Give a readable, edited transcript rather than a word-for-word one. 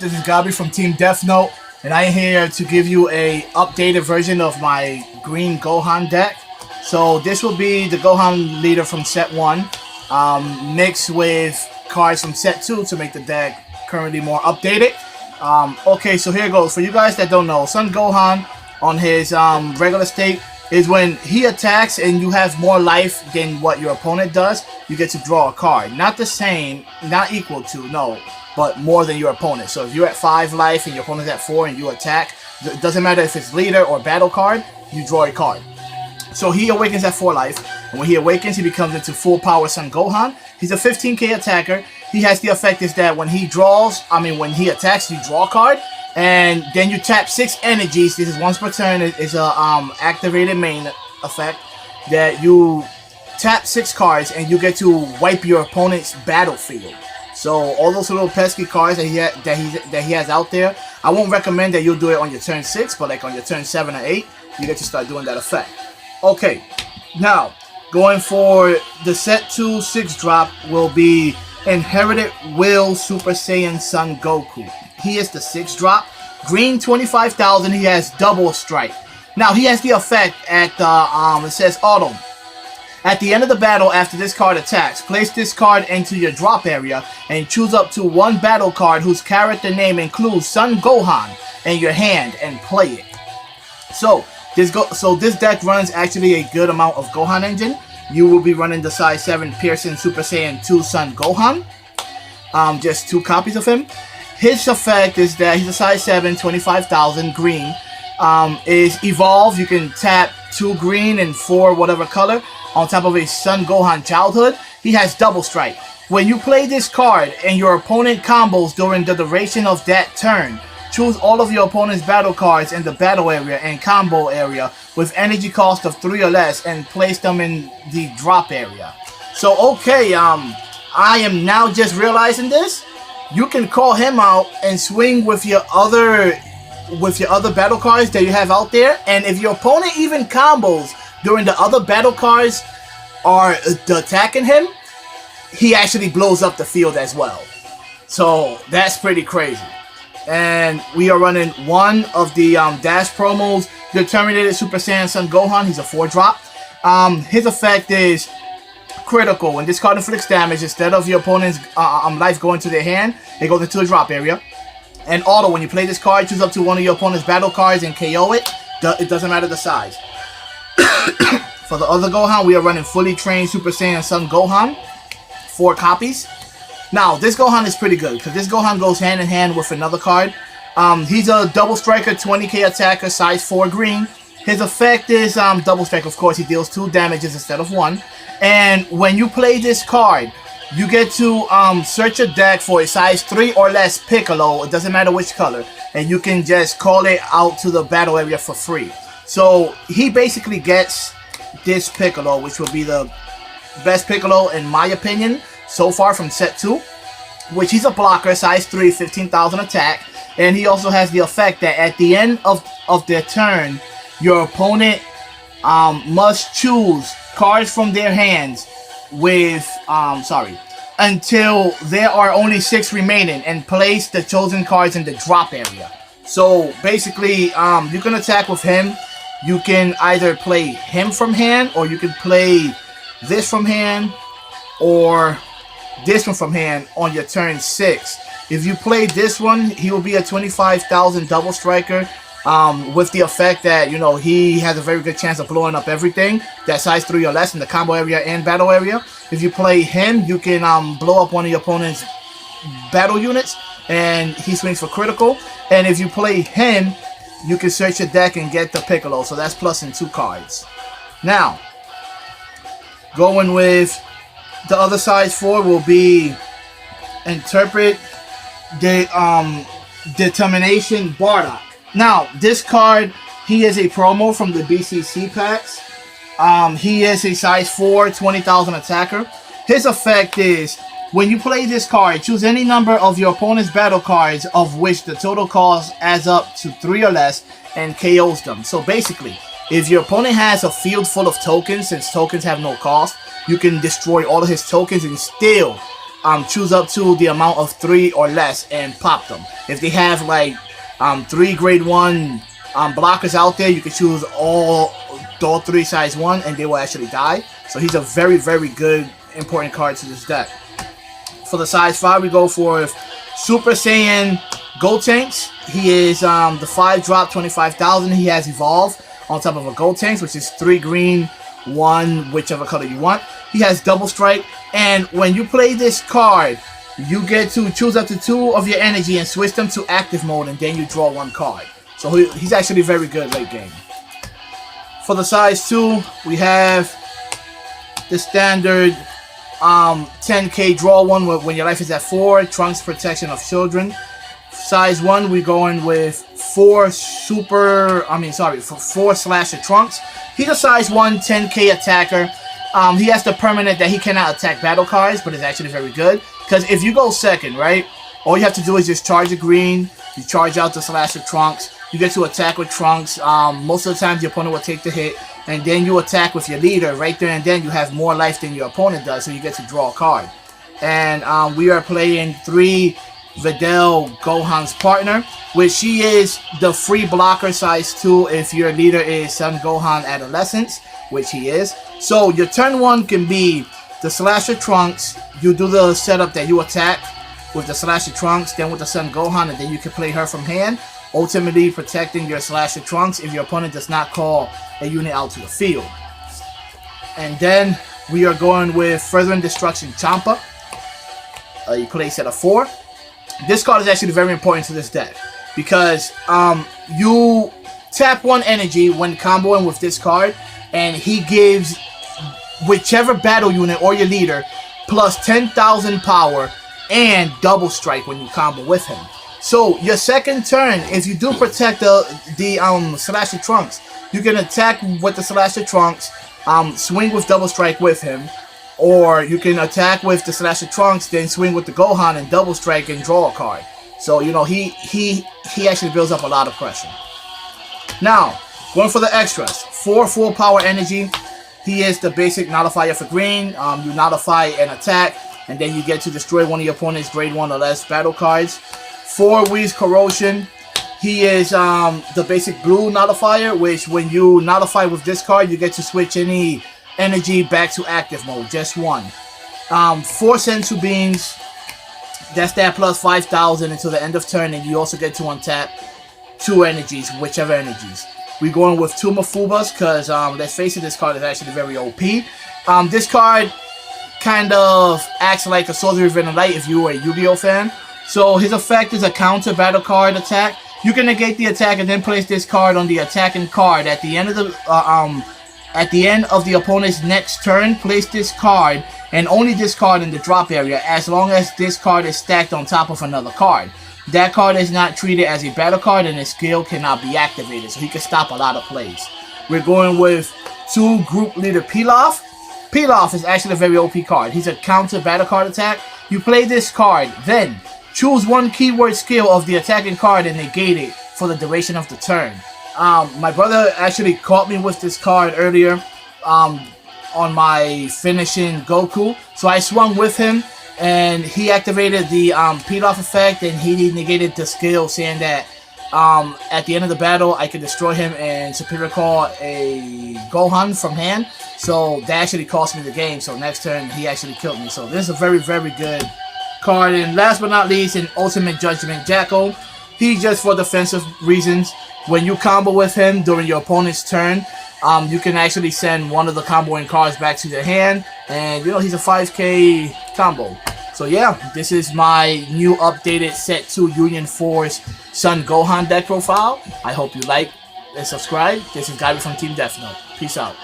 This is Gabi from Team DeathNote, and I am here to give you a updated version of my green Gohan deck. So this will be the Gohan leader from set 1, mixed with cards from set 2 to make the deck currently more updated. Okay, so here goes. For you guys that don't know, Son Gohan on his regular state is when he attacks and you have more life than what your opponent does, you get to draw a card. Not the same, not equal to, no, but more than your opponent. So if you're at 5 life and your opponent's at 4 and you attack, it doesn't matter if it's leader or battle card, you draw a card. So he awakens at 4 life, and when he awakens, he becomes into full power Son Gohan. He's a 15k attacker. He has the effect is that when he attacks, you draw a card, and then you tap 6 energies. This is once per turn. It's a activated main effect that you tap 6 cards and you get to wipe your opponent's battlefield. So all those little pesky cards that he has out there, I won't recommend that you do it on your turn 6, but like on your turn 7 or 8, you get to start doing that effect. Okay, now going for the set 2 6 drop will be Inherited Will Super Saiyan Son Goku. He is the 6 drop, green 25,000. He has double strike. Now he has the effect at the it says auto. At the end of the battle, after this card attacks, place this card into your drop area and choose up to 1 battle card whose character name includes Son Gohan in your hand and play it. So this deck runs actually a good amount of Gohan engine. You will be running the size 7 Pearson Super Saiyan 2 Son Gohan. Just 2 copies of him. His effect is that he's a size 7, 25,000 green. Is evolve. You can tap 2 green and 4 whatever color on top of a Son Gohan childhood. He has double strike. When you play this card and your opponent combos during the duration of that turn, choose all of your opponent's battle cards in the battle area and combo area with energy cost of 3 or less and place them in the drop area. So okay, I am now just realizing this. You can call him out and swing with your other battle cards that you have out there, and if your opponent even combos during the other battle cards are attacking him, he actually blows up the field as well. So that's pretty crazy. And we are running one of the dash promos, the Terminated Super Saiyan Son Gohan. He's a 4 drop. His effect is critical. When this card inflicts damage, instead of your opponent's life going to their hand, it goes into a drop area. And auto, when you play this card, choose up to 1 of your opponent's battle cards and KO it. It doesn't matter the size. For the other Gohan, we are running fully trained Super Saiyan Son Gohan. 4 copies. Now, this Gohan is pretty good, because this Gohan goes hand in hand with another card. He's a double striker, 20k attacker, size 4 green. His effect is double strike, of course. He deals 2 damages instead of 1. And when you play this card, you get to search a deck for a size 3 or less Piccolo. It doesn't matter which color. And you can just call it out to the battle area for free. So he basically gets this Piccolo, which will be the best Piccolo in my opinion so far from set 2, which he's a blocker, size 3, 15,000 attack, and he also has the effect that at the end of their turn, your opponent must choose cards from their hands with until there are only 6 remaining and place the chosen cards in the drop area. So basically, you can attack with him. You can either play him from hand, or you can play this from hand, or this one from hand on your turn 6. If you play this one, he will be a 25,000 double striker with the effect that, you know, he has a very good chance of blowing up everything that size 3 or less in the combo area and battle area. If you play him, you can blow up one of your opponent's battle units and he swings for critical. And if you play him, you can search your deck and get the Piccolo. So that's plus in 2 cards. Now, going with the other size 4 will be Interpret the Determination Bardock. Now, this card, he is a promo from the BCC packs. He is a size 4, 20,000 attacker. His effect is, when you play this card, choose any number of your opponent's battle cards of which the total cost adds up to 3 or less and KOs them. So basically, if your opponent has a field full of tokens, since tokens have no cost, you can destroy all of his tokens and still choose up to the amount of 3 or less and pop them. If they have like 3 grade 1 blockers out there, you can choose all 3 size 1 and they will actually die. So he's a very, very good important card to this deck. For the size 5, we go for Super Saiyan Gotenks. He is the 5 drop 25,000. He has Evolve on top of a Gotenks, which is 3 green, 1 whichever color you want. He has Double Strike, and when you play this card, you get to choose up to 2 of your energy and switch them to active mode, and then you draw 1 card. So he's actually very good late game. For the size 2, we have the standard 10k draw 1 when your life is at 4, Trunks Protection of Children. Size 1, we're going with 4 Slasher Trunks. He's a size 1 10k attacker. He has the permanent that he cannot attack battle cards, but it's actually very good. Because if you go second, right, all you have to do is just charge a green, you charge out the Slasher Trunks, you get to attack with Trunks. Most of the time, your opponent will take the hit, and then you attack with your leader. Right there and then, you have more life than your opponent does, so you get to draw a card. And we are playing 3 Videl Gohan's partner, which she is the free blocker size 2 if your leader is Son Gohan Adolescence, which he is. So your turn 1 can be the Slasher Trunks. You do the setup that you attack with the Slasher Trunks, then with the Son Gohan, and then you can play her from hand, ultimately protecting your Slasher Trunks if your opponent does not call a unit out to the field. And then we are going with Furthering Destruction Champa. You play a set of 4. This card is actually very important to this deck because you tap 1 energy when comboing with this card, and he gives whichever battle unit or your leader plus 10,000 power and double strike when you combo with him. So your second turn, if you do protect the Slasher Trunks, you can attack with the Slasher Trunks, swing with double strike with him, or you can attack with the Slasher Trunks, then swing with the Gohan and double strike and draw a card. So you know he actually builds up a lot of pressure. Now going for the extras, 4 full power energy. He is the basic nullifier for green. You nullify an attack, and then you get to destroy one of your opponent's grade 1 or less battle cards. 4 Whi's Corrosion. He is the basic blue nullifier, which when you nullify with this card, you get to switch any energy back to active mode, just 1. 4 Sensu Beans. That's that plus 5,000 until the end of turn, and you also get to untap 2 energies, whichever energies. We're going with 2 Mafubas because, let's face it, this card is actually very OP. This card kind of acts like a Sorcery Within the Light if you were a Yu-Gi-Oh fan. So his effect is a counter battle card attack. You can negate the attack and then place this card on the attacking card. At the end of the opponent's next turn, place this card and only this card in the drop area as long as this card is stacked on top of another card. That card is not treated as a battle card and its skill cannot be activated, so he can stop a lot of plays. We're going with 2 Group Leader Pilaf. Pilaf is actually a very OP card. He's a counter battle card attack. You play this card, then choose 1 keyword skill of the attacking card and negate it for the duration of the turn. My brother actually caught me with this card earlier on my finishing Goku, so I swung with him and he activated the Pilaf effect, and he negated the skill, saying that at the end of the battle I could destroy him and Superior Call a Gohan from hand. So that actually cost me the game, so next turn he actually killed me. So this is a very, very good card. And last but not least, in Ultimate Judgment Jacko. He's just for defensive reasons. When you combo with him during your opponent's turn, you can actually send one of the comboing cards back to your hand, and you know he's a 5k combo. So yeah, this is my new updated Set 2 Union Force Son Gohan deck profile. I hope you like and subscribe. This is Gabby from Team DeathNote. Peace out.